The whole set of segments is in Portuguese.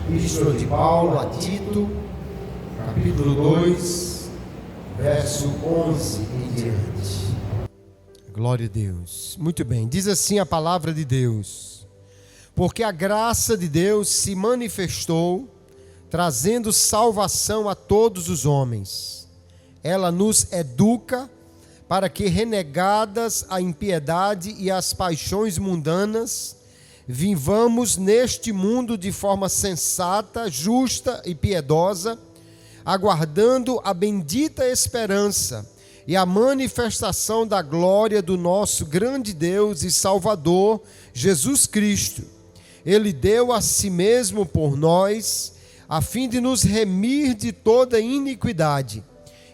Epístola de Paulo a Tito, capítulo 2, verso 11 em diante. Glória a Deus. Muito bem, diz assim a palavra de Deus: porque a graça de Deus se manifestou, trazendo salvação a todos os homens. Ela nos educa para que, renegadas a impiedade e as paixões mundanas, vivamos neste mundo de forma sensata, justa e piedosa, aguardando a bendita esperança e a manifestação da glória do nosso grande Deus e Salvador, Jesus Cristo. Ele deu a si mesmo por nós, a fim de nos remir de toda iniquidade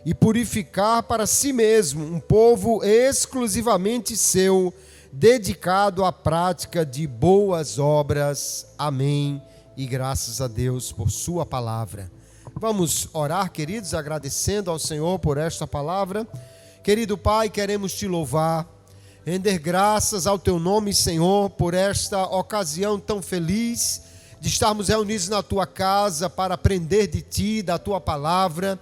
e purificar para si mesmo um povo exclusivamente seu, dedicado à prática de boas obras. Amém. E graças a Deus por sua palavra. Vamos orar, queridos, agradecendo ao Senhor por esta palavra. Querido Pai, queremos te louvar, render graças ao teu nome, Senhor, por esta ocasião tão feliz de estarmos reunidos na tua casa para aprender de ti, da tua palavra.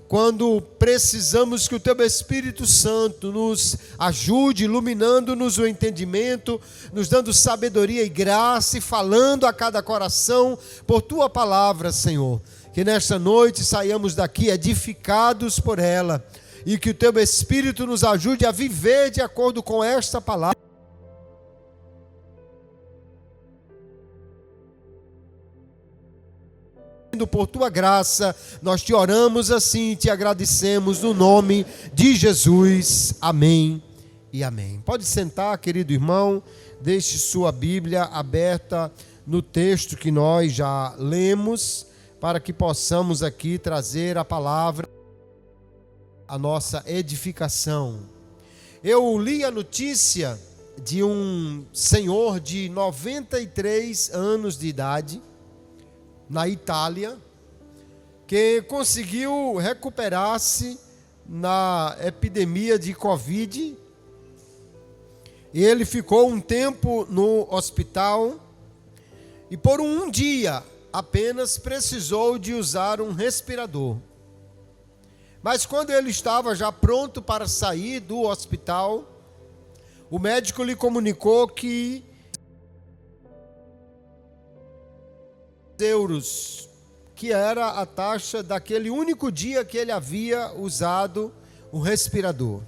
Quando precisamos que o teu Espírito Santo nos ajude, iluminando-nos o entendimento, nos dando sabedoria e graça e falando a cada coração por tua palavra, Senhor. Que nesta noite saiamos daqui edificados por ela e que o teu Espírito nos ajude a viver de acordo com esta palavra. Por tua graça, nós te oramos assim, te agradecemos no nome de Jesus. Amém e amém. Pode sentar, querido irmão, deixe sua Bíblia aberta no texto que nós já lemos, para que possamos aqui trazer a palavra, a nossa edificação. Eu li a notícia de um senhor de 93 anos de idade, na Itália, que conseguiu recuperar-se na epidemia de Covid. Ele ficou um tempo no hospital e por um dia apenas precisou de usar um respirador. Mas quando ele estava já pronto para sair do hospital, o médico lhe comunicou que euros, que era a taxa daquele único dia que ele havia usado o respirador.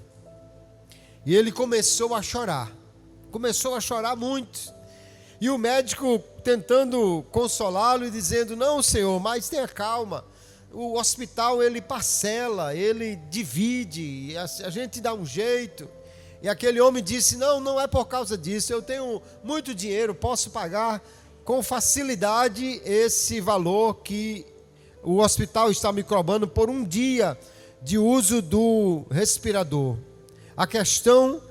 E ele começou a chorar muito. E o médico tentando consolá-lo e dizendo: não, senhor, mas tenha calma, o hospital ele parcela, ele divide, a gente dá um jeito. E aquele homem disse: não é por causa disso, eu tenho muito dinheiro, posso pagar com facilidade esse valor que o hospital está me cobrando por um dia de uso do respirador. A questão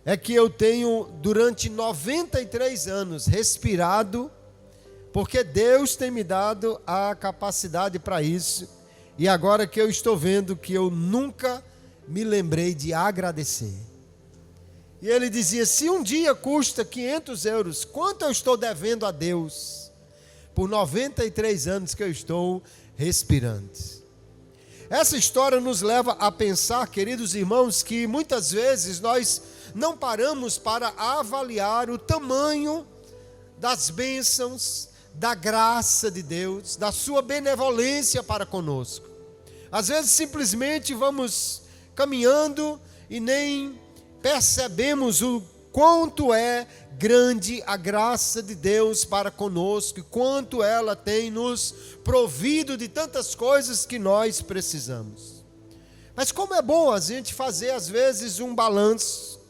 é que eu tenho durante 93 anos respirado, porque Deus tem me dado a capacidade para isso, e agora que eu estou vendo que eu nunca me lembrei de agradecer. E ele dizia: se um dia custa 500 euros, quanto eu estou devendo a Deus por 93 anos que eu estou respirando? Essa história nos leva a pensar, queridos irmãos, que muitas vezes nós não paramos para avaliar o tamanho das bênçãos, da graça de Deus, da sua benevolência para conosco. Às vezes simplesmente vamos caminhando e nem percebemos o quanto é grande a graça de Deus para conosco, e quanto ela tem nos provido de tantas coisas que nós precisamos. Mas como é bom a gente fazer às vezes um balanço,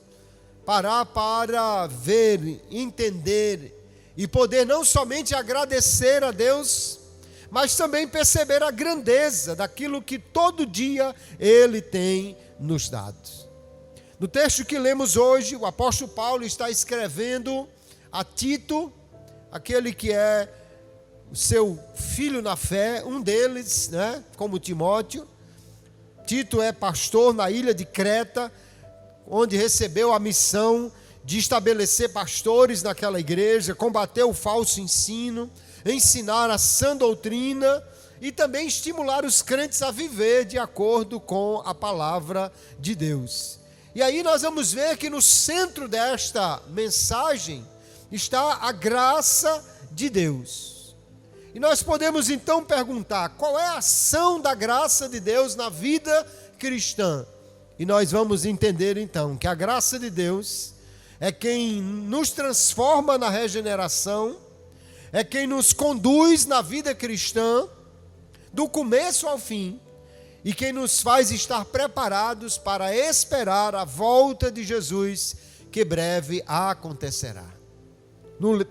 parar para ver, entender e poder não somente agradecer a Deus, mas também perceber a grandeza daquilo que todo dia Ele tem nos dado. No texto que lemos hoje, o apóstolo Paulo está escrevendo a Tito, aquele que é o seu filho na fé, um deles, como Timóteo. Tito é pastor na ilha de Creta, onde recebeu a missão de estabelecer pastores naquela igreja, combater o falso ensino, ensinar a sã doutrina e também estimular os crentes a viver de acordo com a palavra de Deus. E aí nós vamos ver que no centro desta mensagem está a graça de Deus. E nós podemos então perguntar, qual é a ação da graça de Deus na vida cristã? E nós vamos entender então que a graça de Deus é quem nos transforma na regeneração, é quem nos conduz na vida cristã, do começo ao fim, e quem nos faz estar preparados para esperar a volta de Jesus, que breve acontecerá.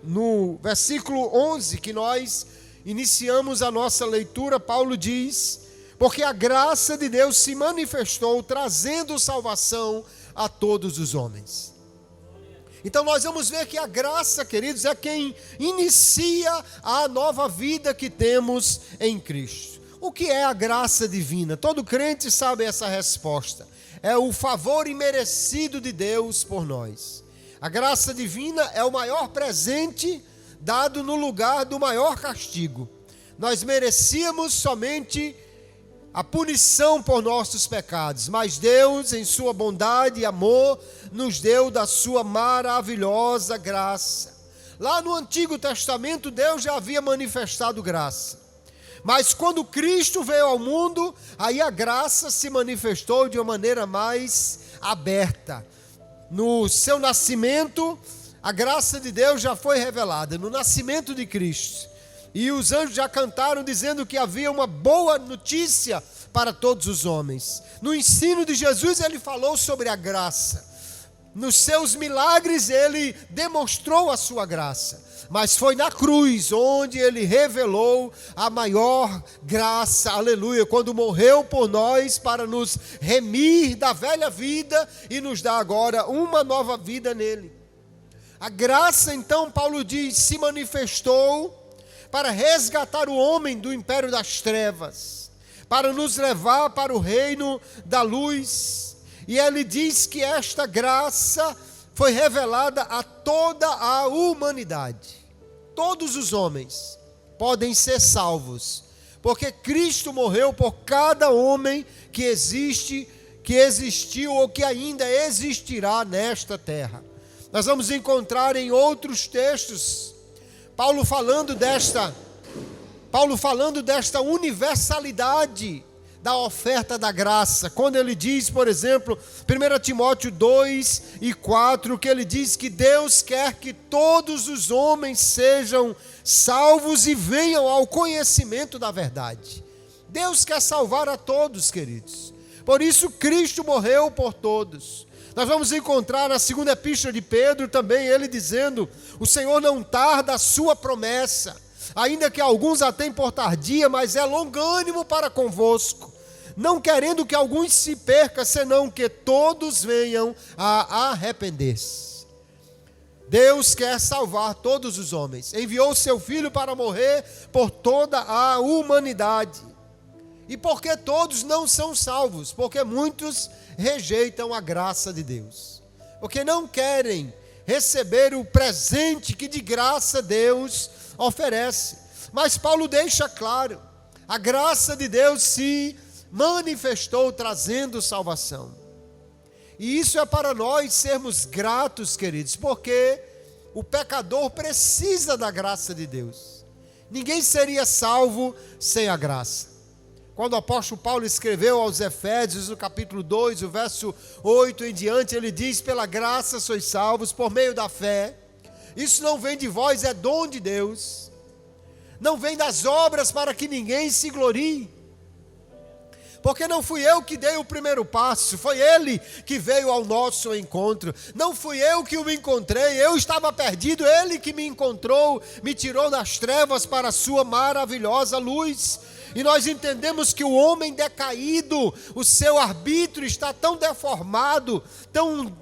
No versículo 11, que nós iniciamos a nossa leitura, Paulo diz: porque a graça de Deus se manifestou, trazendo salvação a todos os homens. Então nós vamos ver que a graça, queridos, é quem inicia a nova vida que temos em Cristo. O que é a graça divina? Todo crente sabe essa resposta. É o favor imerecido de Deus por nós. A graça divina é o maior presente dado no lugar do maior castigo. Nós merecíamos somente a punição por nossos pecados, mas Deus, em sua bondade e amor, nos deu da sua maravilhosa graça. Lá no Antigo Testamento, Deus já havia manifestado graça. Mas quando Cristo veio ao mundo, aí a graça se manifestou de uma maneira mais aberta. No seu nascimento, a graça de Deus já foi revelada, no nascimento de Cristo. E os anjos já cantaram dizendo que havia uma boa notícia para todos os homens. No ensino de Jesus, ele falou sobre a graça. Nos seus milagres, ele demonstrou a sua graça. Mas foi na cruz onde ele revelou a maior graça, aleluia, quando morreu por nós para nos remir da velha vida e nos dar agora uma nova vida nele. A graça, então, Paulo diz, se manifestou para resgatar o homem do império das trevas, para nos levar para o reino da luz. E ele diz que esta graça foi revelada a toda a humanidade. Todos os homens podem ser salvos, porque Cristo morreu por cada homem que existe, que existiu ou que ainda existirá nesta terra. Nós vamos encontrar em outros textos Paulo falando desta universalidade da oferta da graça, quando ele diz, por exemplo, 1 Timóteo 2 e 4, que ele diz que Deus quer que todos os homens sejam salvos e venham ao conhecimento da verdade. Deus quer salvar a todos, queridos. Por isso Cristo morreu por todos. Nós vamos encontrar na segunda epístola de Pedro também ele dizendo: o Senhor não tarda a sua promessa, ainda que alguns a tenham por tardia, mas é longânimo para convosco, não querendo que alguns se percam, senão que todos venham a arrepender-se. Deus quer salvar todos os homens, enviou seu Filho para morrer por toda a humanidade. E por que todos não são salvos? Porque muitos rejeitam a graça de Deus, porque não querem receber o presente que de graça Deus oferece. Mas Paulo deixa claro, a graça de Deus se manifestou trazendo salvação. E isso é para nós sermos gratos, queridos, porque o pecador precisa da graça de Deus. Ninguém seria salvo sem a graça. Quando o apóstolo Paulo escreveu aos Efésios, no capítulo 2, o verso 8 em diante, ele diz: pela graça sois salvos por meio da fé. Isso não vem de vós, é dom de Deus. Não vem das obras para que ninguém se glorie. Porque não fui eu que dei o primeiro passo, foi Ele que veio ao nosso encontro. Não fui eu que o encontrei, eu estava perdido, Ele que me encontrou, me tirou das trevas para a sua maravilhosa luz. E nós entendemos que o homem decaído, o seu arbítrio está tão deformado, tão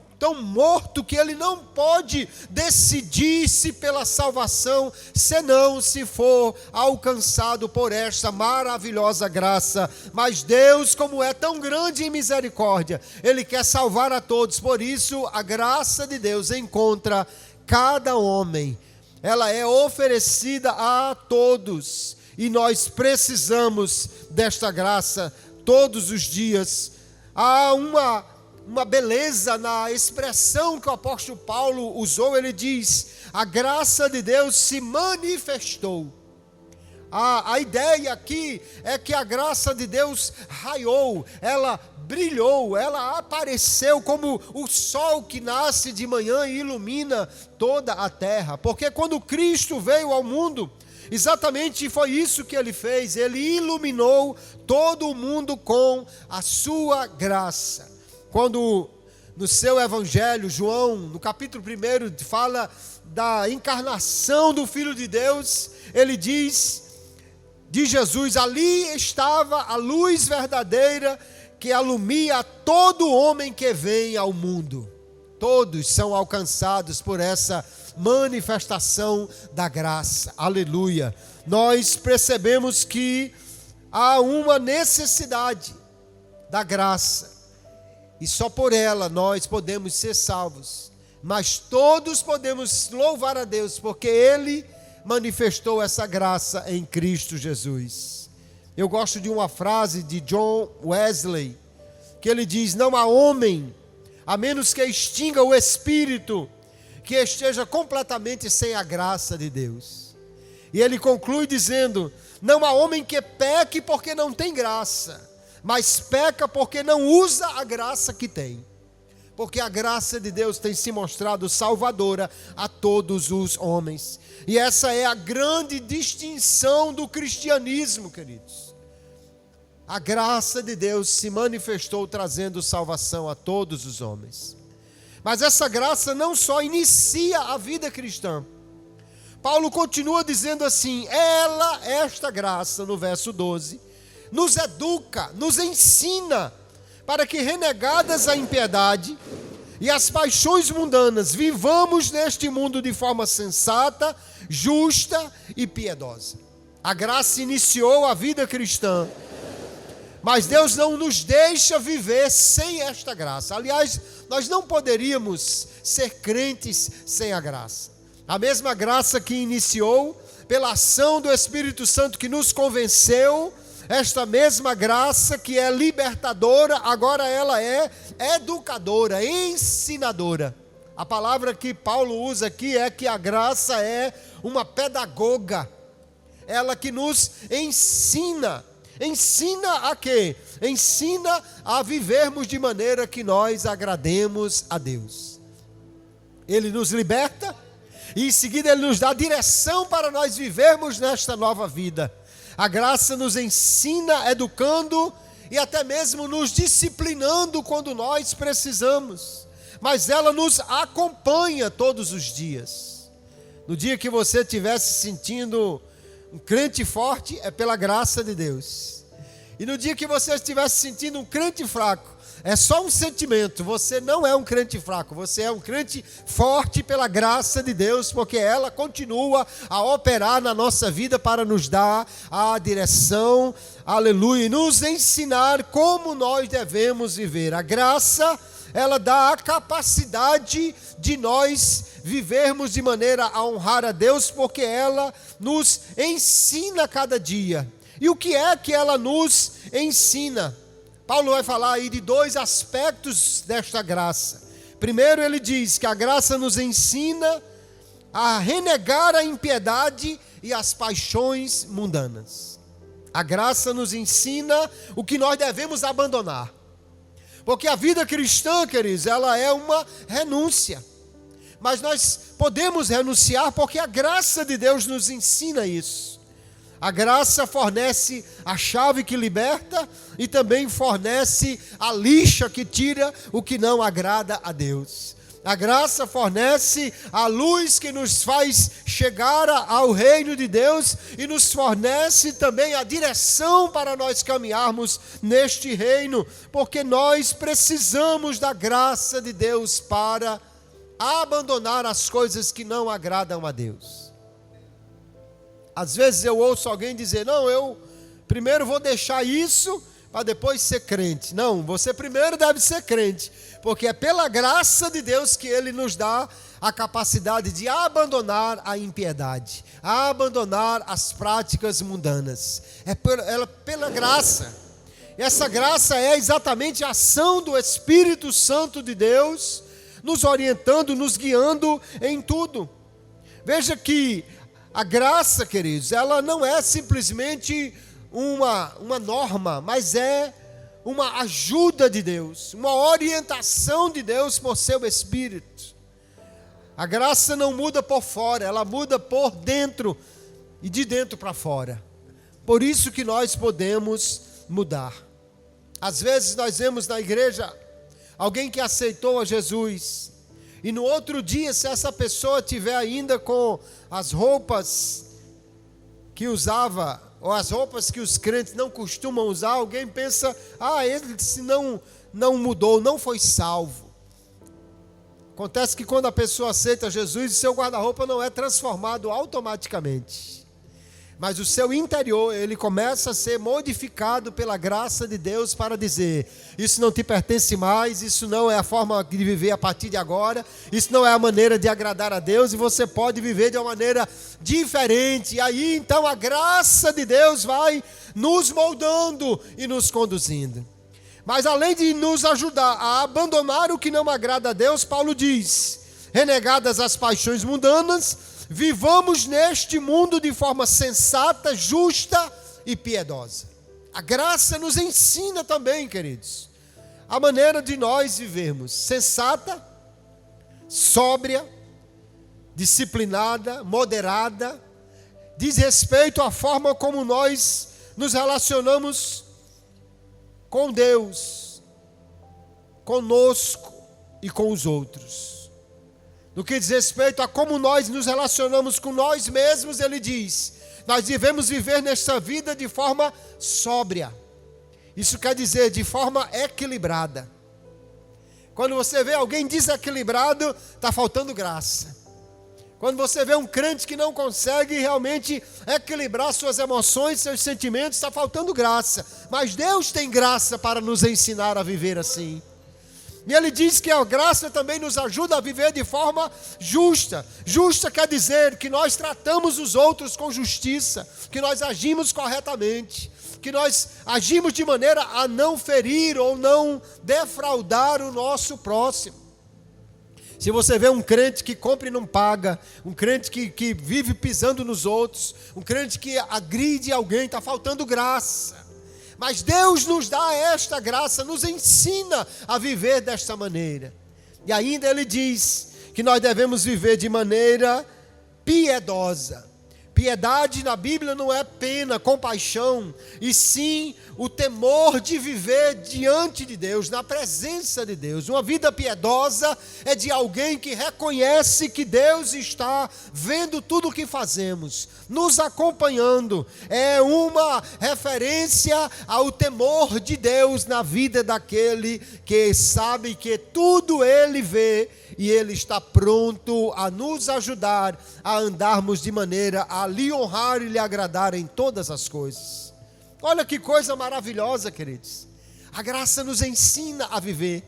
morto, que ele não pode decidir-se pela salvação, senão se for alcançado por esta maravilhosa graça. Mas Deus, como é tão grande em misericórdia, Ele quer salvar a todos. Por isso a graça de Deus encontra cada homem. ela é oferecida a todos. E nós precisamos desta graça todos os dias. Há uma beleza na expressão que o apóstolo Paulo usou. Ele diz: a graça de Deus se manifestou. A ideia aqui é que a graça de Deus raiou, ela brilhou, ela apareceu como o sol que nasce de manhã e ilumina toda a terra. Porque quando Cristo veio ao mundo, exatamente foi isso que ele fez. Ele iluminou todo o mundo com a sua graça. Quando no seu evangelho, João, no capítulo 1, fala da encarnação do Filho de Deus, ele diz de Jesus: ali estava a luz verdadeira que alumia todo homem que vem ao mundo. Todos são alcançados por essa manifestação da graça. Aleluia. Nós percebemos que há uma necessidade da graça, e só por ela nós podemos ser salvos. Mas todos podemos louvar a Deus, porque Ele manifestou essa graça em Cristo Jesus. Eu gosto de uma frase de John Wesley, que ele diz: não há homem, a menos que extinga o Espírito, que esteja completamente sem a graça de Deus. E ele conclui dizendo: não há homem que peque porque não tem graça, mas peca porque não usa a graça que tem. Porque a graça de Deus tem se mostrado salvadora a todos os homens. E essa é a grande distinção do cristianismo, queridos. A graça de Deus se manifestou trazendo salvação a todos os homens. Mas essa graça não só inicia a vida cristã. Paulo continua dizendo assim: esta graça, no verso 12, nos educa, nos ensina, para que, renegadas a impiedade e as paixões mundanas, vivamos neste mundo de forma sensata, justa e piedosa. A graça iniciou a vida cristã, mas Deus não nos deixa viver sem esta graça. Aliás, nós não poderíamos ser crentes sem a graça. A mesma graça que iniciou, pela ação do Espírito Santo que nos convenceu, esta mesma graça que é libertadora, agora ela é educadora, ensinadora. A palavra que Paulo usa aqui é que a graça é uma pedagoga. Ela que nos ensina. Ensina a quê? Ensina a vivermos de maneira que nós agrademos a Deus. Ele nos liberta e em seguida Ele nos dá direção para nós vivermos nesta nova vida. A graça nos ensina, educando e até mesmo nos disciplinando quando nós precisamos. Mas ela nos acompanha todos os dias. No dia que você estiver se sentindo um crente forte, é pela graça de Deus. E no dia que você estiver se sentindo um crente fraco, é só um sentimento. Você não é um crente fraco, você é um crente forte pela graça de Deus, porque ela continua a operar na nossa vida para nos dar a direção, aleluia, e nos ensinar como nós devemos viver. A graça, ela dá a capacidade de nós vivermos de maneira a honrar a Deus, porque ela nos ensina a cada dia. E o que é que ela nos ensina? Paulo vai falar aí de dois aspectos desta graça. Primeiro, ele diz que a graça nos ensina a renegar a impiedade e as paixões mundanas. A graça nos ensina o que nós devemos abandonar. Porque a vida cristã, queridos, ela é uma renúncia. Mas nós podemos renunciar porque a graça de Deus nos ensina isso. A graça fornece a chave que liberta e também fornece a lixa que tira o que não agrada a Deus. A graça fornece a luz que nos faz chegar ao reino de Deus e nos fornece também a direção para nós caminharmos neste reino, porque nós precisamos da graça de Deus para abandonar as coisas que não agradam a Deus. Às vezes eu ouço alguém dizer: não, eu primeiro vou deixar isso para depois ser crente. Não, você primeiro deve ser crente, porque é pela graça de Deus que Ele nos dá a capacidade de abandonar a impiedade, a abandonar as práticas mundanas. É pela graça. E essa graça é exatamente a ação do Espírito Santo de Deus, nos orientando, nos guiando em tudo. Veja que a graça, queridos, ela não é simplesmente uma norma, mas é uma ajuda de Deus, uma orientação de Deus por seu Espírito. A graça não muda por fora, ela muda por dentro e de dentro para fora. Por isso que nós podemos mudar. Às vezes nós vemos na igreja alguém que aceitou a Jesus, e no outro dia, se essa pessoa tiver ainda com as roupas que usava, ou as roupas que os crentes não costumam usar, alguém pensa, ele se não mudou, não foi salvo. Acontece que quando a pessoa aceita Jesus, o seu guarda-roupa não é transformado automaticamente. Mas o seu interior, ele começa a ser modificado pela graça de Deus para dizer, isso não te pertence mais, isso não é a forma de viver a partir de agora, isso não é a maneira de agradar a Deus, e você pode viver de uma maneira diferente. E aí então a graça de Deus vai nos moldando e nos conduzindo. Mas além de nos ajudar a abandonar o que não agrada a Deus, Paulo diz, renegadas as paixões mundanas, vivamos neste mundo de forma sensata, justa e piedosa. A graça nos ensina também, queridos, a maneira de nós vivermos sensata, sóbria, disciplinada, moderada, diz respeito à forma como nós nos relacionamos com Deus, conosco e com os outros. No que diz respeito a como nós nos relacionamos com nós mesmos, ele diz, nós devemos viver nesta vida de forma sóbria. Isso quer dizer, de forma equilibrada. Quando você vê alguém desequilibrado, está faltando graça. Quando você vê um crente que não consegue realmente equilibrar suas emoções, seus sentimentos, está faltando graça. Mas Deus tem graça para nos ensinar a viver assim. E ele diz que a graça também nos ajuda a viver de forma justa. Justa quer dizer que nós tratamos os outros com justiça, que nós agimos corretamente, que nós agimos de maneira a não ferir ou não defraudar o nosso próximo. Se você vê um crente que compra e não paga, um crente que vive pisando nos outros, um crente que agride alguém, está faltando graça. Mas Deus nos dá esta graça, nos ensina a viver desta maneira. E ainda ele diz que nós devemos viver de maneira piedosa. Piedade na Bíblia não é pena, compaixão, e sim o temor de viver diante de Deus, na presença de Deus. Uma vida piedosa é de alguém que reconhece que Deus está vendo tudo o que fazemos, nos acompanhando. É uma referência ao temor de Deus na vida daquele que sabe que tudo Ele vê e Ele está pronto a nos ajudar a andarmos de maneira a lhe honrar e lhe agradar em todas as coisas. Olha que coisa maravilhosa, queridos. A graça nos ensina a viver.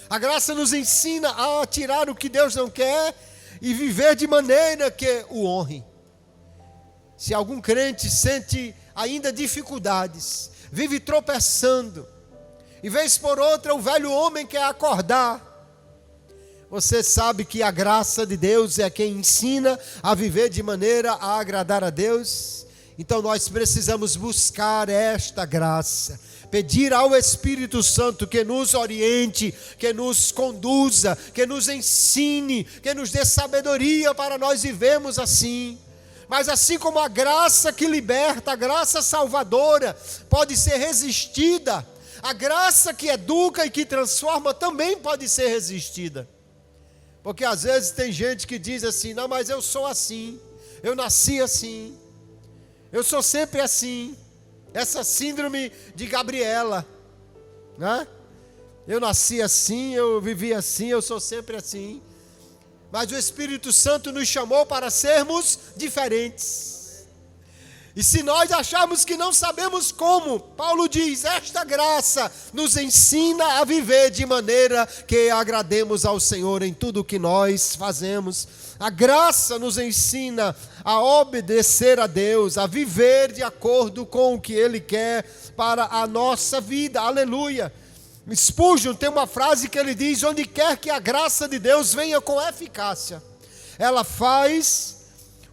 A graça nos ensina a tirar o que Deus não quer e viver de maneira que o honre. Se algum crente sente ainda dificuldades, vive tropeçando, e vez por outra o velho homem quer acordar, você sabe que a graça de Deus é quem ensina a viver de maneira a agradar a Deus. Então nós precisamos buscar esta graça, pedir ao Espírito Santo que nos oriente, que nos conduza, que nos ensine, que nos dê sabedoria para nós vivermos assim. Mas assim como a graça que liberta, a graça salvadora pode ser resistida, a graça que educa e que transforma também pode ser resistida. Porque às vezes tem gente que diz assim, não, mas eu sou assim, eu nasci assim, eu sou sempre assim. Essa síndrome de Gabriela, né? Eu nasci assim, eu vivi assim, eu sou sempre assim. Mas o Espírito Santo nos chamou para sermos diferentes. E se nós acharmos que não sabemos como, Paulo diz, esta graça nos ensina a viver de maneira que agrademos ao Senhor em tudo o que nós fazemos. A graça nos ensina a obedecer a Deus, a viver de acordo com o que Ele quer para a nossa vida. Aleluia! Spurgeon tem uma frase que ele diz: onde quer que a graça de Deus venha com eficácia, ela faz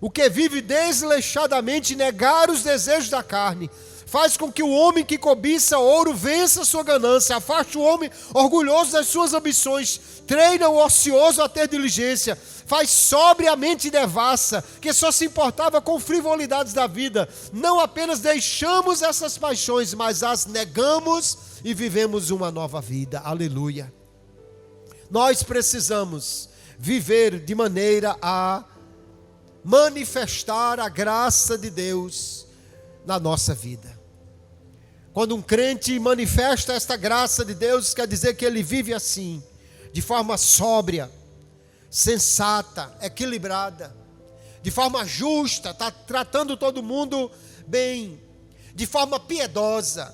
o que vive desleixadamente negar os desejos da carne, faz com que o homem que cobiça ouro vença a sua ganância, afaste o homem orgulhoso das suas ambições, treina o ocioso a ter diligência, faz sobriamente devassa, que só se importava com frivolidades da vida. Não apenas deixamos essas paixões, mas as negamos e vivemos uma nova vida. Aleluia! Nós precisamos viver de maneira a manifestar a graça de Deus na nossa vida. Quando um crente manifesta esta graça de Deus, quer dizer que ele vive assim, de forma sóbria, sensata, equilibrada, de forma justa, está tratando todo mundo bem, de forma piedosa,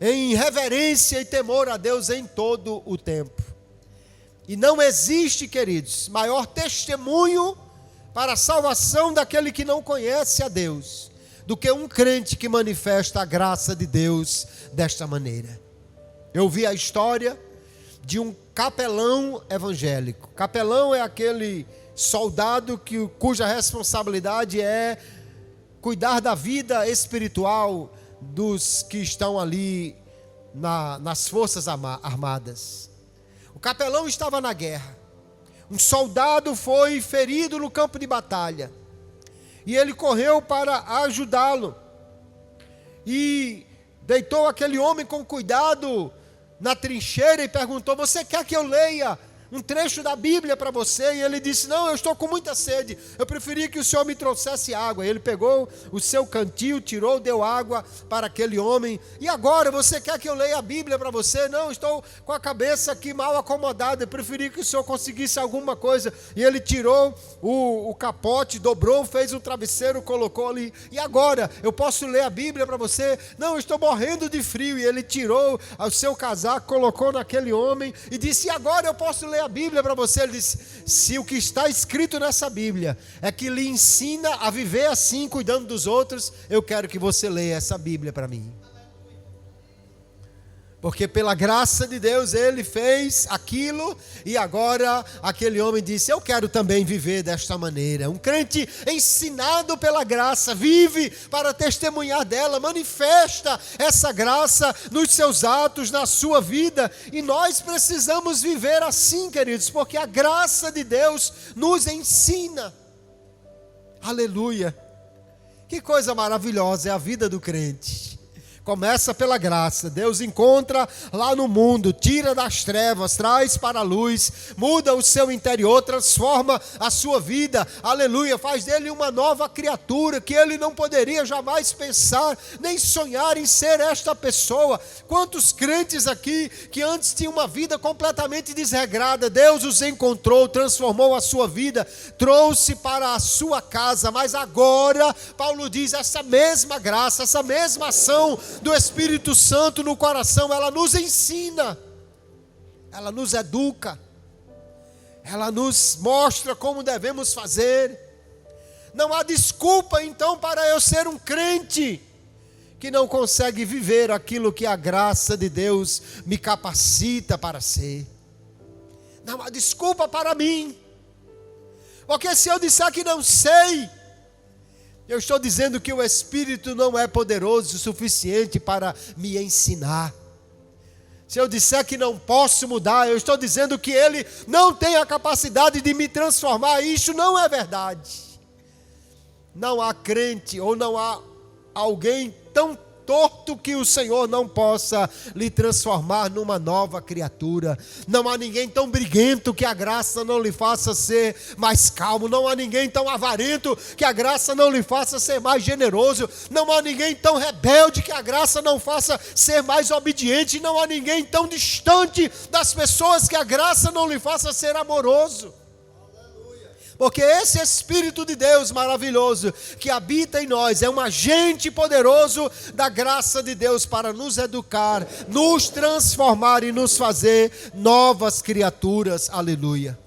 em reverência e temor a Deus em todo o tempo. E não existe, queridos, maior testemunho para a salvação daquele que não conhece a Deus, do que um crente que manifesta a graça de Deus desta maneira. Eu vi a história de um capelão evangélico. Capelão é aquele soldado cuja responsabilidade é cuidar da vida espiritual dos que estão ali nas forças armadas. O capelão estava na guerra. Um soldado foi ferido no campo de batalha. E ele correu para ajudá-lo. E deitou aquele homem com cuidado na trincheira e perguntou: você quer que eu leia um trecho da Bíblia para você? E ele disse: não, eu estou com muita sede, eu preferia que o senhor me trouxesse água. Ele pegou o seu cantil, tirou, deu água para aquele homem. E agora, você quer que eu leia a Bíblia para você? Não, estou com a cabeça aqui mal acomodada, eu preferia que o senhor conseguisse alguma coisa. E ele tirou o capote, dobrou, fez um travesseiro, colocou ali. E agora, eu posso ler a Bíblia para você? Não, eu estou morrendo de frio. E ele tirou o seu casaco, colocou naquele homem e disse: e agora eu posso ler a Bíblia para você? Ele disse: se o que está escrito nessa Bíblia é que lhe ensina a viver assim, cuidando dos outros, eu quero que você leia essa Bíblia para mim. Porque pela graça de Deus ele fez aquilo, e agora aquele homem disse: eu quero também viver desta maneira. Um crente ensinado pela graça vive para testemunhar dela, manifesta essa graça nos seus atos, na sua vida. E nós precisamos viver assim, queridos, porque a graça de Deus nos ensina. Aleluia! Que coisa maravilhosa é a vida do crente. Começa pela graça. Deus encontra lá no mundo, tira das trevas, traz para a luz, muda o seu interior, transforma a sua vida, aleluia, faz dele uma nova criatura, que ele não poderia jamais pensar, nem sonhar em ser esta pessoa. Quantos crentes aqui, que antes tinham uma vida completamente desregrada, Deus os encontrou, transformou a sua vida, trouxe para a sua casa, mas agora, Paulo diz, essa mesma graça, essa mesma ação do Espírito Santo no coração, ela nos ensina, ela nos educa, ela nos mostra como devemos fazer. Não há desculpa então para eu ser um crente que não consegue viver aquilo que a graça de Deus me capacita para ser. Não há desculpa para mim, porque se eu disser que não sei, eu estou dizendo que o Espírito não é poderoso o suficiente para me ensinar. Se eu disser que não posso mudar, eu estou dizendo que Ele não tem a capacidade de me transformar. Isso não é verdade. Não há crente ou não há alguém tão torto que o Senhor não possa lhe transformar numa nova criatura. Não há ninguém tão briguento que a graça não lhe faça ser mais calmo. Não há ninguém tão avarento que a graça não lhe faça ser mais generoso. Não há ninguém tão rebelde que a graça não faça ser mais obediente. Não há ninguém tão distante das pessoas que a graça não lhe faça ser amoroso. Porque esse Espírito de Deus maravilhoso que habita em nós é um agente poderoso da graça de Deus para nos educar, nos transformar e nos fazer novas criaturas. Aleluia.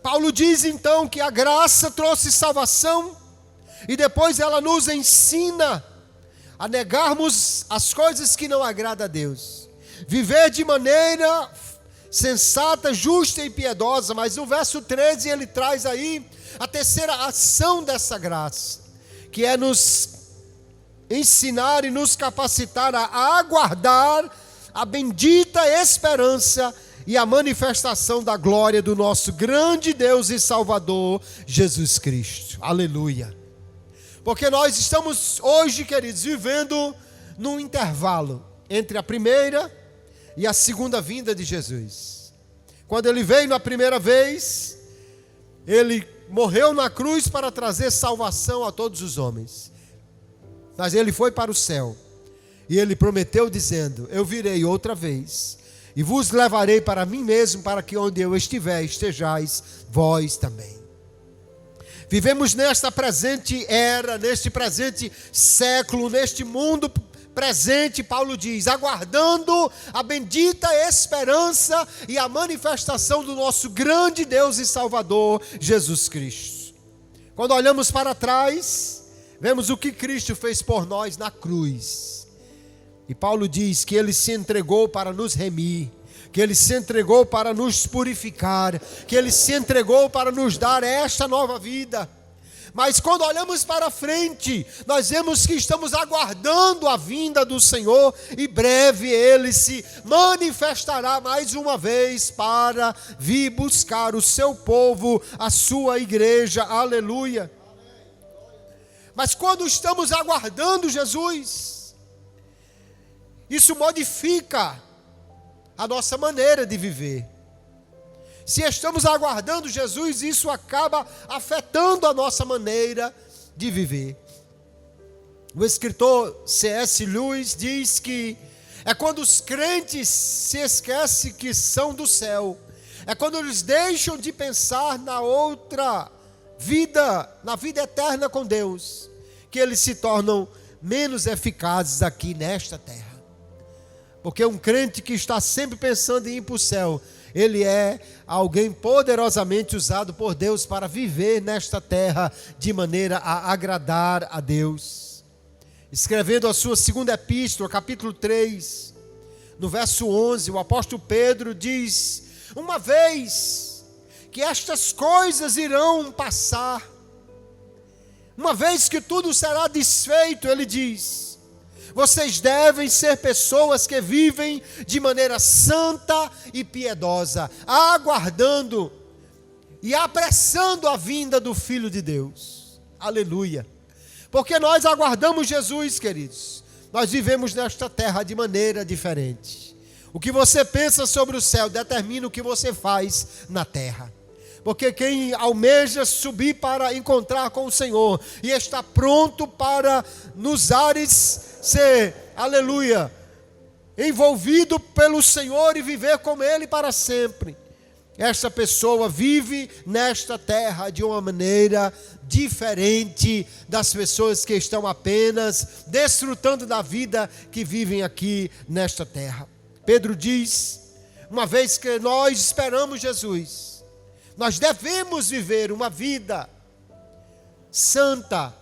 Paulo diz então que a graça trouxe salvação e depois ela nos ensina a negarmos as coisas que não agradam a Deus. Viver de maneira sensata, justa e piedosa. Mas no verso 13 ele traz aí a terceira ação dessa graça, que é nos ensinar e nos capacitar a aguardar a bendita esperança e a manifestação da glória do nosso grande Deus e Salvador, Jesus Cristo. Aleluia. Porque nós estamos hoje, queridos, vivendo num intervalo entre a primeira e a segunda vinda de Jesus. Quando ele veio na primeira vez, ele morreu na cruz para trazer salvação a todos os homens. Mas ele foi para o céu e ele prometeu dizendo: eu virei outra vez e vos levarei para mim mesmo, para que onde eu estiver, estejais vós também. Vivemos nesta presente era, neste presente século, neste mundo presente, Paulo diz, aguardando a bendita esperança e a manifestação do nosso grande Deus e Salvador, Jesus Cristo. Quando olhamos para trás, vemos o que Cristo fez por nós na cruz. E Paulo diz que ele se entregou para nos remir, que ele se entregou para nos purificar, que ele se entregou para nos dar esta nova vida. Mas quando olhamos para frente, nós vemos que estamos aguardando a vinda do Senhor, e breve ele se manifestará mais uma vez para vir buscar o seu povo, a sua igreja. Aleluia. Mas quando estamos aguardando Jesus, isso modifica a nossa maneira de viver. Se estamos aguardando Jesus, isso acaba afetando a nossa maneira de viver. O escritor C.S. Lewis diz que é quando os crentes se esquecem que são do céu, é quando eles deixam de pensar na outra vida, na vida eterna com Deus, que eles se tornam menos eficazes aqui nesta terra. Porque um crente que está sempre pensando em ir para o céu, ele é alguém poderosamente usado por Deus para viver nesta terra de maneira a agradar a Deus. Escrevendo a sua segunda epístola, capítulo 3, no verso 11, o apóstolo Pedro diz: uma vez que estas coisas irão passar, uma vez que tudo será desfeito, ele diz: vocês devem ser pessoas que vivem de maneira santa e piedosa, aguardando e apressando a vinda do Filho de Deus. Aleluia. Porque nós aguardamos Jesus, queridos. Nós vivemos nesta terra de maneira diferente. O que você pensa sobre o céu determina o que você faz na terra. Porque quem almeja subir para encontrar com o Senhor e está pronto para nos ares ser, aleluia, envolvido pelo Senhor e viver com Ele para sempre, esta pessoa vive nesta terra de uma maneira diferente das pessoas que estão apenas desfrutando da vida que vivem aqui nesta terra. Pedro diz, uma vez que nós esperamos Jesus, nós devemos viver uma vida santa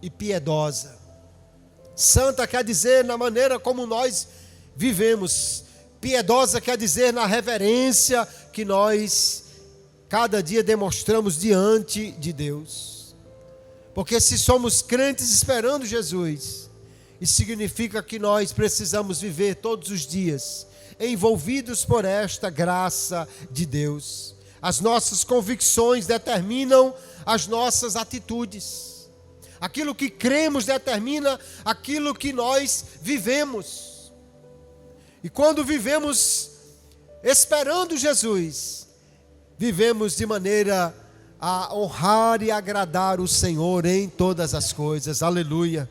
e piedosa. Santa quer dizer na maneira como nós vivemos. Piedosa quer dizer na reverência que nós cada dia demonstramos diante de Deus. Porque se somos crentes esperando Jesus, isso significa que nós precisamos viver todos os dias envolvidos por esta graça de Deus. As nossas convicções determinam as nossas atitudes. Aquilo que cremos determina aquilo que nós vivemos. E quando vivemos esperando Jesus, vivemos de maneira a honrar e agradar o Senhor em todas as coisas. Aleluia.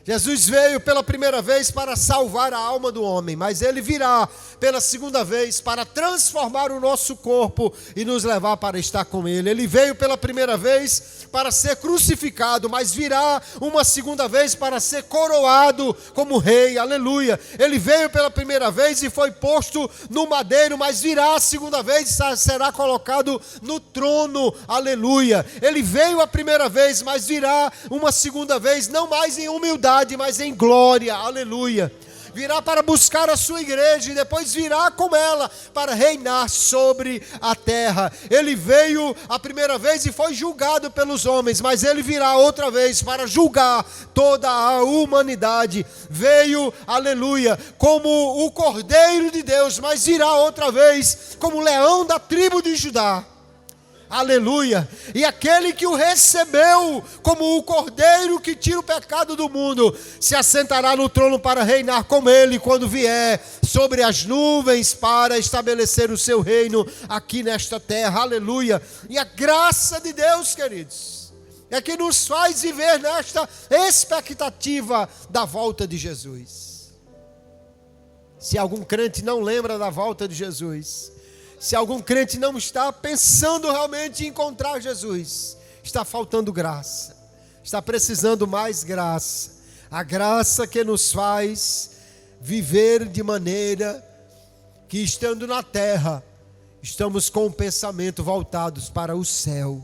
Jesus veio pela primeira vez para salvar a alma do homem, mas Ele virá pela segunda vez para transformar o nosso corpo e nos levar para estar com Ele. Ele veio pela primeira vez para ser crucificado, mas virá uma segunda vez para ser coroado como rei, aleluia. Ele veio pela primeira vez e foi posto no madeiro, mas virá a segunda vez e será colocado no trono, aleluia. Ele veio a primeira vez, mas virá uma segunda vez, não mais em humildade, mas em glória, aleluia. Virá para buscar a sua igreja e depois virá com ela para reinar sobre a terra. Ele veio a primeira vez e foi julgado pelos homens, mas ele virá outra vez para julgar toda a humanidade. Veio, aleluia, como o Cordeiro de Deus, mas virá outra vez como o leão da tribo de Judá. Aleluia, e aquele que o recebeu como o Cordeiro que tira o pecado do mundo, se assentará no trono para reinar com ele quando vier sobre as nuvens para estabelecer o seu reino aqui nesta terra, aleluia. E a graça de Deus, queridos, é que nos faz viver nesta expectativa da volta de Jesus. Se algum crente não lembra da volta de Jesus, se algum crente não está pensando realmente em encontrar Jesus, está faltando graça, está precisando mais graça, a graça que nos faz viver de maneira que, estando na terra, estamos com o pensamento voltados para o céu.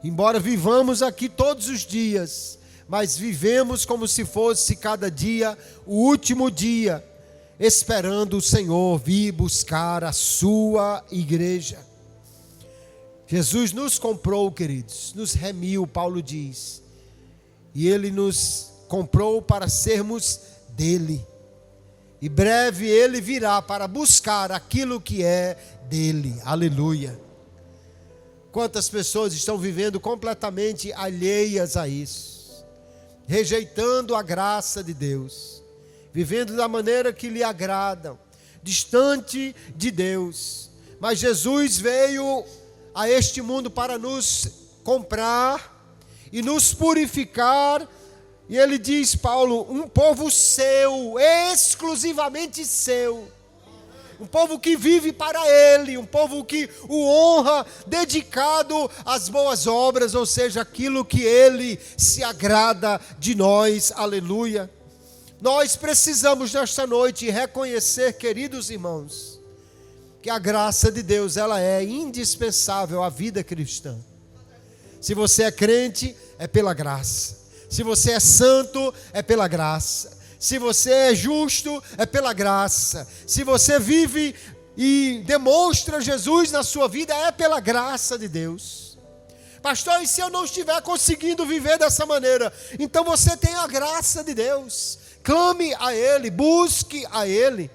Embora vivamos aqui todos os dias, mas vivemos como se fosse cada dia o último dia, esperando o Senhor vir buscar a sua igreja. Jesus nos comprou, queridos, nos remiu, Paulo diz, e Ele nos comprou para sermos dele. E breve Ele virá para buscar aquilo que é dele, aleluia. Quantas pessoas estão vivendo completamente alheias a isso, rejeitando a graça de Deus, vivendo da maneira que lhe agradam, distante de Deus. Mas Jesus veio a este mundo para nos comprar e nos purificar. E ele diz, Paulo, um povo seu, exclusivamente seu. Um povo que vive para Ele, um povo que o honra, dedicado às boas obras, ou seja, aquilo que Ele se agrada de nós, aleluia. Nós precisamos nesta noite reconhecer, queridos irmãos, que a graça de Deus, ela é indispensável à vida cristã. Se você é crente, é pela graça. Se você é santo, é pela graça. Se você é justo, é pela graça. Se você vive e demonstra Jesus na sua vida, é pela graça de Deus. Pastor, e se eu não estiver conseguindo viver dessa maneira? Então você tem a graça de Deus. Clame a Ele, busque a Ele.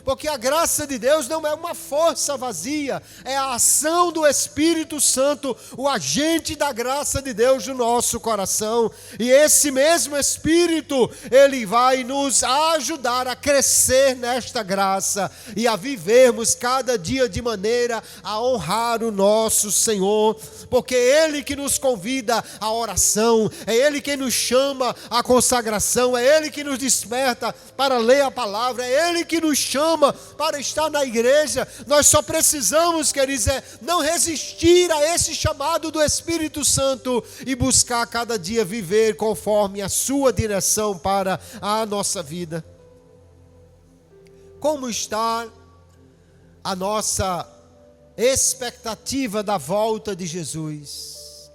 Porque a graça de Deus não é uma força vazia, é a ação do Espírito Santo, o agente da graça de Deus no nosso coração. E esse mesmo Espírito, Ele vai nos ajudar a crescer nesta graça e a vivermos cada dia de maneira a honrar o nosso Senhor. Porque é Ele que nos convida à oração, é Ele quem nos chama à consagração, é Ele que nos desperta para ler a palavra, é Ele que nos chama para estar na igreja. Nós só precisamos, queridos, não resistir a esse chamado do Espírito Santo e buscar cada dia viver conforme a sua direção para a nossa vida. Como está a nossa expectativa da volta de Jesus?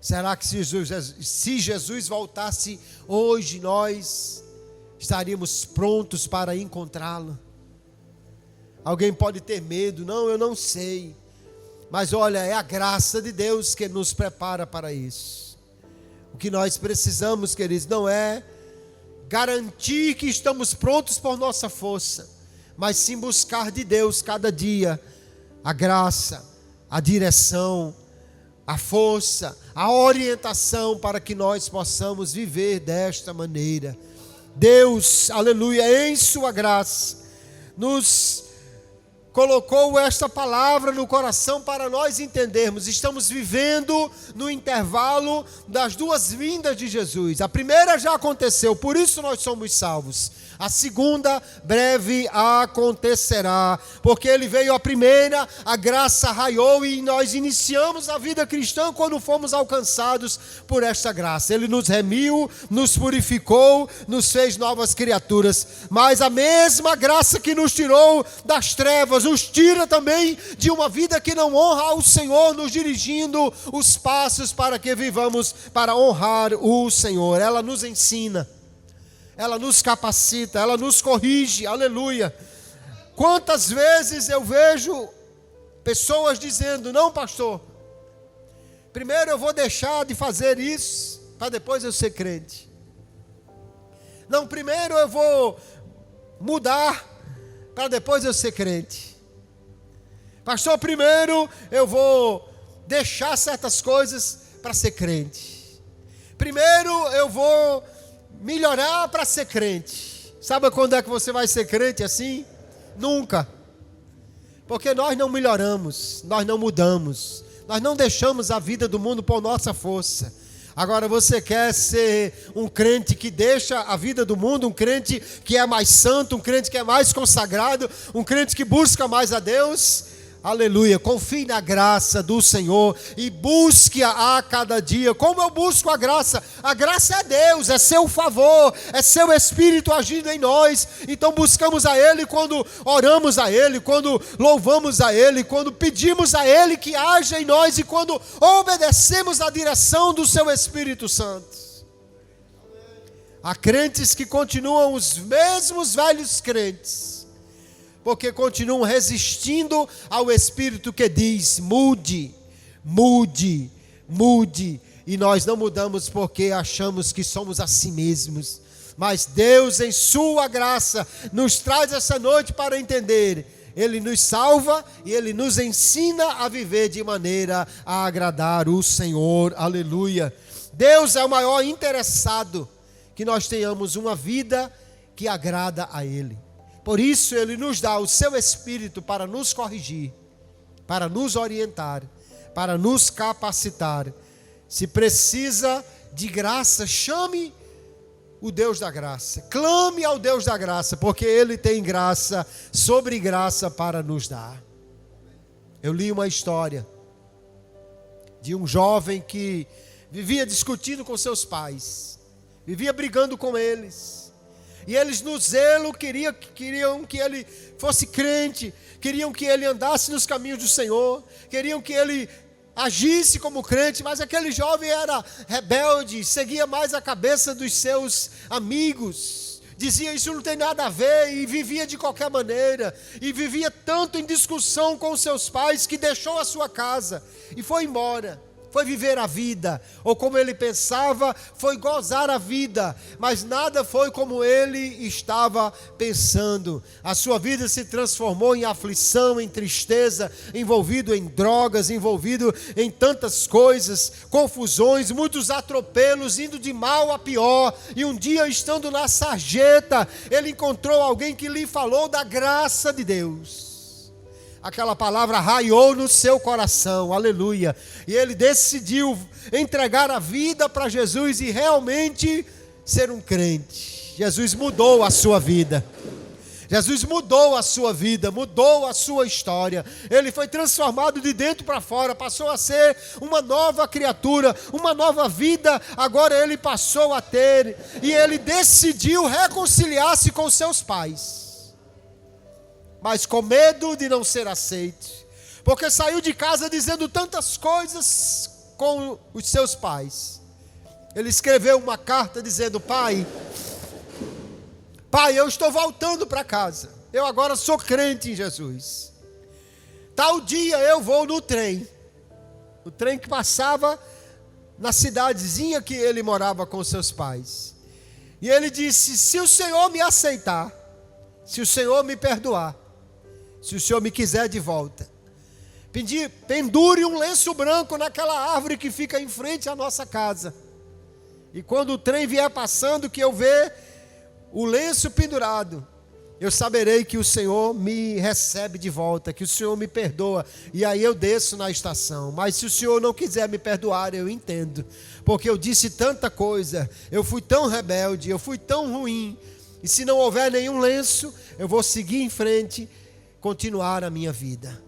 Será que se Jesus voltasse hoje, nós estaríamos prontos para encontrá-lo? Alguém pode ter medo, não, eu não sei, mas olha, é a graça de Deus que nos prepara para isso. O que nós precisamos, queridos, não é garantir que estamos prontos por nossa força, mas sim buscar de Deus cada dia a graça, a direção, a força, a orientação para que nós possamos viver desta maneira. Deus, aleluia, em sua graça, nos colocou esta palavra no coração para nós entendermos. Estamos vivendo no intervalo das duas vindas de Jesus. A primeira já aconteceu, por isso nós somos salvos. A segunda breve acontecerá, porque ele veio a primeira, a graça raiou e nós iniciamos a vida cristã quando fomos alcançados por esta graça. Ele nos remiu, nos purificou, nos fez novas criaturas, mas a mesma graça que nos tirou das trevas, nos tira também de uma vida que não honra ao Senhor, nos dirigindo os passos para que vivamos para honrar o Senhor. Ela nos ensina, ela nos capacita, ela nos corrige, aleluia. Quantas vezes eu vejo pessoas dizendo: não, pastor, primeiro eu vou deixar de fazer isso, para depois eu ser crente. Não, primeiro eu vou mudar, para depois eu ser crente. Pastor, primeiro eu vou deixar certas coisas para ser crente. Primeiro eu vou melhorar para ser crente. Sabe quando é que você vai ser crente assim? Nunca. Porque nós não melhoramos, nós não mudamos, nós não deixamos a vida do mundo por nossa força. Agora você quer ser um crente que deixa a vida do mundo, um crente que é mais santo, um crente que é mais consagrado, um crente que busca mais a Deus? Aleluia, confie na graça do Senhor e busque-a a cada dia. Como eu busco a graça? A graça é Deus, é seu favor, é seu Espírito agindo em nós. Então buscamos a Ele quando oramos a Ele, quando louvamos a Ele, quando pedimos a Ele que haja em nós e quando obedecemos a direção do seu Espírito Santo. Há crentes que continuam os mesmos velhos crentes, porque continuam resistindo ao Espírito que diz: mude, mude, mude. E nós não mudamos porque achamos que somos assim mesmos. Mas Deus, em sua graça, nos traz essa noite para entender. Ele nos salva e Ele nos ensina a viver de maneira a agradar o Senhor. Aleluia. Deus é o maior interessado que nós tenhamos uma vida que agrada a Ele. Por isso Ele nos dá o seu Espírito para nos corrigir, para nos orientar, para nos capacitar. Se precisa de graça, chame o Deus da graça, clame ao Deus da graça, porque Ele tem graça sobre graça para nos dar. Eu li uma história de um jovem que vivia discutindo com seus pais, vivia brigando com eles. E eles no zelo queriam que ele fosse crente, queriam que ele andasse nos caminhos do Senhor, queriam que ele agisse como crente, mas aquele jovem era rebelde, seguia mais a cabeça dos seus amigos, dizia: isso não tem nada a ver, e vivia de qualquer maneira, e vivia tanto em discussão com seus pais que deixou a sua casa e foi embora. Foi viver a vida, ou como ele pensava, foi gozar a vida, mas nada foi como ele estava pensando. A sua vida se transformou em aflição, em tristeza, envolvido em drogas, envolvido em tantas coisas, confusões, muitos atropelos, indo de mal a pior. E um dia, estando na sarjeta, ele encontrou alguém que lhe falou da graça de Deus. Aquela palavra raiou no seu coração, aleluia. E ele decidiu entregar a vida para Jesus e realmente ser um crente. Jesus mudou a sua vida. Jesus mudou a sua vida, mudou a sua história. Ele foi transformado de dentro para fora, passou a ser uma nova criatura, uma nova vida. Agora ele passou a ter, e ele decidiu reconciliar-se com seus pais. Mas com medo de não ser aceito, porque saiu de casa dizendo tantas coisas com os seus pais. Ele escreveu uma carta dizendo: pai, eu estou voltando para casa, eu agora sou crente em Jesus. Tal dia eu vou no trem, o trem que passava na cidadezinha que ele morava com seus pais. E ele disse: se o Senhor me aceitar, se o Senhor me perdoar, se o Senhor me quiser de volta, pendure um lenço branco naquela árvore que fica em frente à nossa casa. E quando o trem vier passando, que eu ver o lenço pendurado, eu saberei que o Senhor me recebe de volta, que o Senhor me perdoa, e aí eu desço na estação. Mas se o Senhor não quiser me perdoar, eu entendo, porque eu disse tanta coisa, eu fui tão rebelde, eu fui tão ruim, e se não houver nenhum lenço, eu vou seguir em frente, continuar a minha vida.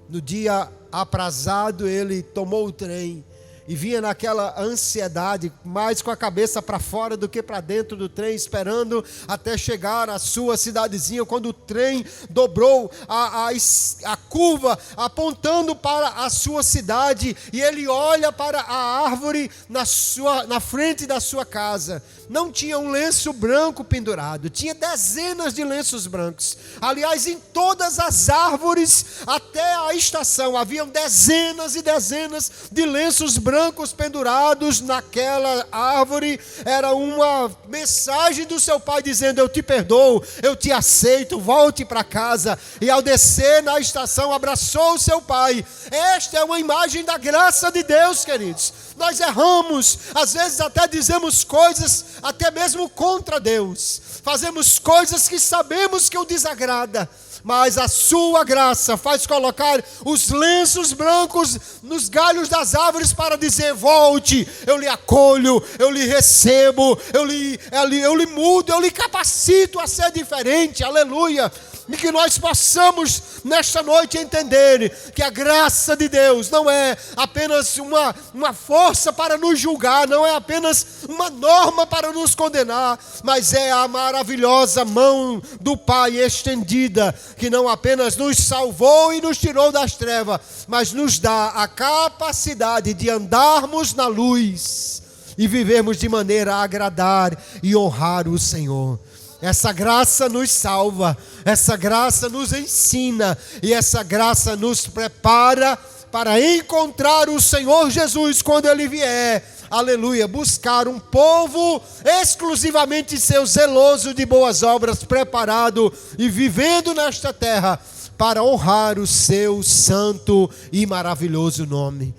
No dia aprazado, ele tomou o trem, e vinha naquela ansiedade, mais com a cabeça para fora do que para dentro do trem, esperando até chegar à sua cidadezinha, quando o trem dobrou a curva, apontando para a sua cidade, e ele olha para a árvore na frente da sua casa. Não tinha um lenço branco pendurado, tinha dezenas de lenços brancos. Aliás, em todas as árvores, até a estação, haviam dezenas e dezenas de lenços brancos pendurados naquela árvore. Era uma mensagem do seu pai dizendo: eu te perdoo, eu te aceito, volte para casa. E ao descer na estação, abraçou o seu pai. Esta é uma imagem da graça de Deus, queridos. Nós erramos, às vezes até dizemos coisas até mesmo contra Deus, fazemos coisas que sabemos que o desagrada, mas a sua graça faz colocar os lenços brancos nos galhos das árvores para dizer: volte, eu lhe acolho, eu lhe recebo, eu lhe mudo, eu lhe capacito a ser diferente. Aleluia. E que nós possamos nesta noite entender que a graça de Deus não é apenas uma força para nos julgar, não é apenas uma norma para nos condenar, mas é a maravilhosa mão do Pai estendida, que não apenas nos salvou e nos tirou das trevas, mas nos dá a capacidade de andarmos na luz e vivermos de maneira a agradar e honrar o Senhor. Essa graça nos salva, essa graça nos ensina e essa graça nos prepara para encontrar o Senhor Jesus quando Ele vier. Aleluia, buscar um povo exclusivamente seu, zeloso de boas obras, preparado e vivendo nesta terra para honrar o seu santo e maravilhoso nome.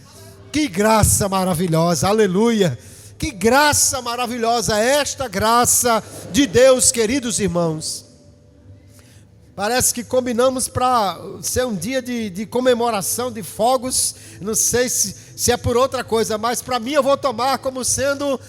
Que graça maravilhosa, aleluia. Que graça maravilhosa, esta graça de Deus, queridos irmãos. Parece que combinamos para ser um dia de comemoração de fogos. Não sei se é por outra coisa, mas para mim eu vou tomar como sendo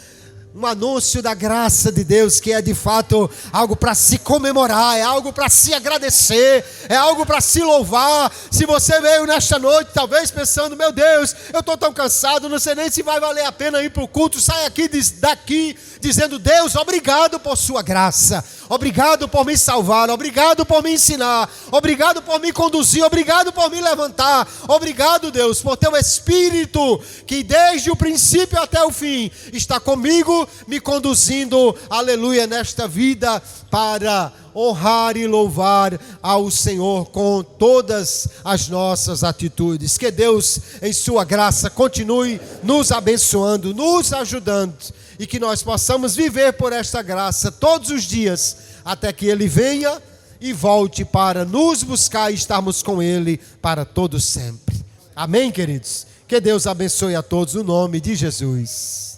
um anúncio da graça de Deus, que é de fato algo para se comemorar, é algo para se agradecer, é algo para se louvar. Se você veio nesta noite talvez pensando: meu Deus, eu estou tão cansado, não sei nem se vai valer a pena ir para o culto, sai daqui dizendo: Deus, obrigado por sua graça, obrigado por me salvar, obrigado por me ensinar, obrigado por me conduzir, obrigado por me levantar, obrigado, Deus, por teu Espírito que desde o princípio até o fim está comigo, me conduzindo, aleluia, nesta vida para honrar e louvar ao Senhor com todas as nossas atitudes. Que Deus, em sua graça, continue nos abençoando, nos ajudando, e que nós possamos viver por esta graça todos os dias, até que Ele venha e volte para nos buscar e estarmos com Ele para todo sempre. Amém, queridos? Que Deus abençoe a todos no nome de Jesus.